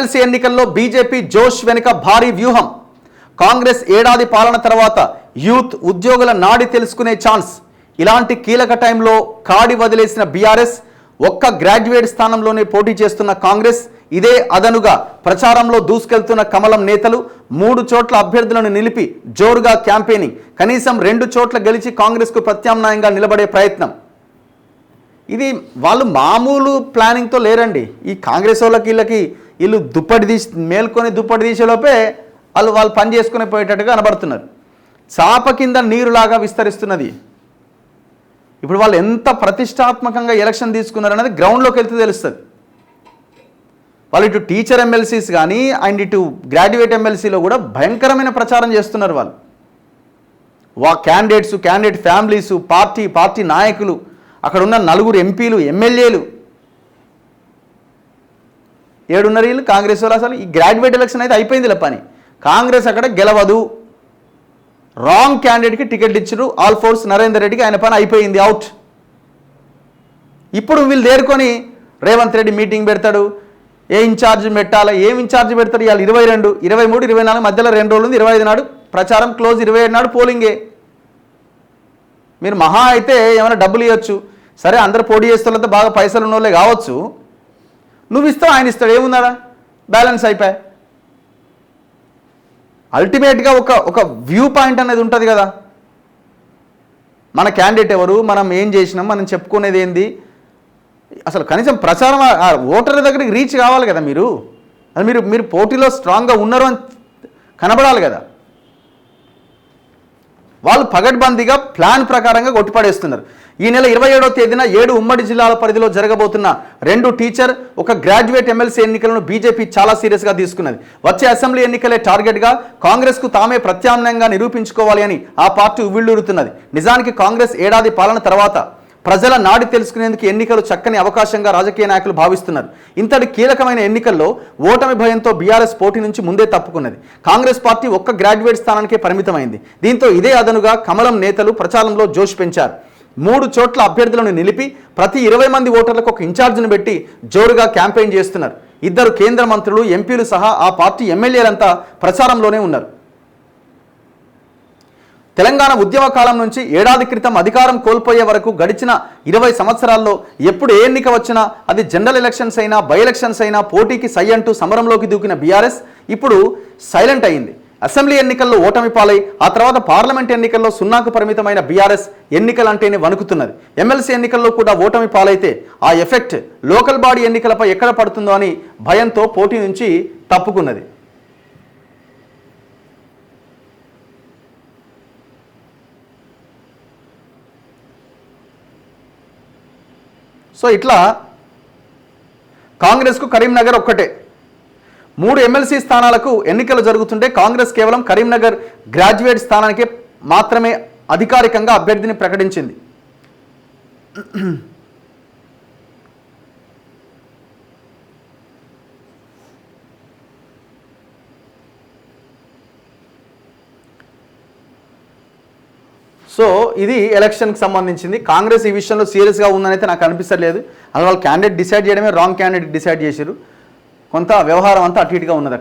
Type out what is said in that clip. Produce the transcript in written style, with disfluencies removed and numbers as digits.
MLC ఎన్నికల్లో BJP జోష్ వెనుక భారీ వ్యూహం. కాంగ్రెస్ ఏడాది పాలన తర్వాత యూత్ ఉద్యోగుల నాడి తెలుసుకునే ఛాన్స్. ఇలాంటి కీలక టైంలో కాడి వదిలేసిన బీఆర్ఎస్, ఒక్క గ్రాడ్యుయేట్ స్థానంలోనే పోటీ చేస్తున్న కాంగ్రెస్, ఇదే అదనుగా ప్రచారంలో దూసుకెళ్తున్న కమలం నేతలు 3 చోట్ల అభ్యర్థులను నిలిపి జోరుగా క్యాంపెయినింగ్. కనీసం 2 చోట్ల గెలిచి కాంగ్రెస్కు ప్రత్యామ్నాయంగా నిలబడే ప్రయత్నం. ఇది వాళ్ళు మామూలు ప్లానింగ్తో లేరండి. ఈ కాంగ్రెస్ వాళ్ళకి వీళ్ళు మేల్కొని దుప్పటి తీసేలోపే వాళ్ళు పని చేసుకుని పోయేటట్టుగా కనబడుతున్నారు. చాప కింద నీరులాగా విస్తరిస్తున్నది. ఇప్పుడు వాళ్ళు ఎంత ప్రతిష్టాత్మకంగా ఎలక్షన్ తీసుకున్నారు అనేది గ్రౌండ్లోకి వెళ్తే తెలుస్తుంది. వాళ్ళు ఇటు టీచర్ ఎమ్మెల్సీస్ కానీ అండ్ ఇటు గ్రాడ్యుయేట్ ఎమ్మెల్సీలో కూడా భయంకరమైన ప్రచారం చేస్తున్నారు. వాళ్ళు క్యాండిడేట్ ఫ్యామిలీసు, పార్టీ నాయకులు, అక్కడ ఉన్న 4 ఎంపీలు, ఎమ్మెల్యేలు, 7 ఉన్నారు వీళ్ళు కాంగ్రెస్ వాళ్ళు. అసలు ఈ గ్రాడ్యుయేట్ ఎలక్షన్ అయితే అయిపోయింది పని. కాంగ్రెస్ అక్కడ గెలవదు, రాంగ్ క్యాండిడేట్కి టికెట్ ఇచ్చారు. ఆల్ ఫోర్స్ నరేందర్ రెడ్డికి ఆయన పని అయిపోయింది, అవుట్. ఇప్పుడు వీళ్ళు దేరుకొని రేవంత్ రెడ్డి మీటింగ్ పెడతాడు, ఏ ఇన్ఛార్జ్ పెట్టాలా, ఏం ఇన్ఛార్జ్ పెడతాడు. ఇవాళ 22, 23, 24 మధ్యలో 2 రోజులు ఉంది. 25 నాడు ప్రచారం క్లోజ్, 27 నాడు పోలింగే. మీరు మహా అయితే ఏమైనా డబ్బులు ఇవ్వచ్చు, సరే అందరు పోటీ చేస్తున్నతో బాగా పైసలు ఉన్నోళ్ళే కావచ్చు, నువ్వు ఇస్తావు ఆయన ఇస్తాడు, ఏముందా, బ్యాలెన్స్ అయిపోయా. అల్టిమేట్గా ఒక వ్యూ పాయింట్ అనేది ఉంటుంది కదా, మన క్యాండిడేట్ ఎవరు, మనం ఏం చేసినాం, మనం చెప్పుకునేది ఏంది, అసలు కనీసం ప్రచారం ఓటర్ల దగ్గరికి రీచ్ కావాలి కదా. మీరు పోటీలో స్ట్రాంగ్గా ఉన్నారు అని కనబడాలి కదా. వాళ్ళు పగడ్బందీగా ప్లాన్ ప్రకారంగా కొట్టిపడేస్తున్నారు. ఈ నెల 27వ తేదీన 7 ఉమ్మడి జిల్లాల పరిధిలో జరగబోతున్న 2 టీచర్, 1 గ్రాడ్యుయేట్ ఎమ్మెల్సీ ఎన్నికలను బీజేపీ చాలా సీరియస్గా తీసుకున్నది. వచ్చే అసెంబ్లీ ఎన్నికలే టార్గెట్గా కాంగ్రెస్కు తామే ప్రత్యామ్నాయంగా నిరూపించుకోవాలి అని ఆ పార్టీ ఉవ్విళ్ళూరుతున్నది. నిజానికి కాంగ్రెస్ ఏడాది పాలన తర్వాత ప్రజల నాడి తెలుసుకునేందుకు ఎన్నికలు చక్కని అవకాశంగా రాజకీయ నాయకులు భావిస్తున్నారు. ఇంతటి కీలకమైన ఎన్నికల్లో ఓటమి భయంతో బీఆర్ఎస్ పోటీ నుంచి ముందే తప్పుకున్నది. కాంగ్రెస్ పార్టీ 1 గ్రాడ్యుయేట్ స్థానానికే పరిమితమైంది. దీంతో ఇదే అదనుగా కమలం నేతలు ప్రచారంలో జోష్ పెంచారు. 3 చోట్ల అభ్యర్థులను నిలిపి ప్రతి 20 మంది ఓటర్లకు 1 ఇన్ఛార్జిని పెట్టి జోరుగా క్యాంపెయిన్ చేస్తున్నారు. 2 కేంద్ర మంత్రులు, ఎంపీలు సహా ఆ పార్టీ ఎమ్మెల్యేలంతా ప్రచారంలోనే ఉన్నారు. తెలంగాణ ఉద్యమ కాలం నుంచి ఏడాది క్రితం అధికారం కోల్పోయే వరకు గడిచిన 20 సంవత్సరాల్లో ఎప్పుడు ఏ ఎన్నిక వచ్చినా, అది జనరల్ ఎలక్షన్స్ అయినా, బై ఎలక్షన్స్ అయినా పోటీకి సై అంటూ సమరంలోకి దూకిన బీఆర్ఎస్ ఇప్పుడు సైలెంట్ అయింది. అసెంబ్లీ ఎన్నికల్లో ఓటమి పాలై ఆ తర్వాత పార్లమెంట్ ఎన్నికల్లో 0కు పరిమితమైన బీఆర్ఎస్ ఎన్నికలంటేనే వణుకుతున్నది. ఎమ్మెల్సీ ఎన్నికల్లో కూడా ఓటమి పాలైతే ఆ ఎఫెక్ట్ లోకల్ బాడీ ఎన్నికలపై ఎక్కడ పడుతుందో అని భయంతో పోటీ నుంచి తప్పుకున్నది. సో ఇట్లా కాంగ్రెస్కు కరీంనగర్ ఒక్కటే. 3 ఎమ్మెల్సీ స్థానాలకు ఎన్నికలు జరుగుతుంటే కాంగ్రెస్ కేవలం కరీంనగర్ గ్రాడ్యుయేట్ స్థానానికి మాత్రమే అధికారికంగా అభ్యర్థిని ప్రకటించింది. సో ఇది ఎలక్షన్కి సంబంధించింది. కాంగ్రెస్ ఈ విషయంలో సీరియస్గా ఉందని అయితే నాకు అనిపించలేదు. అది వాళ్ళు క్యాండిడేట్ డిసైడ్ చేయడమే రాంగ్ క్యాండిడేట్ డిసైడ్ చేశారు. కొంత వ్యవహారం అంతా అటు ఇటుగా ఉన్నది.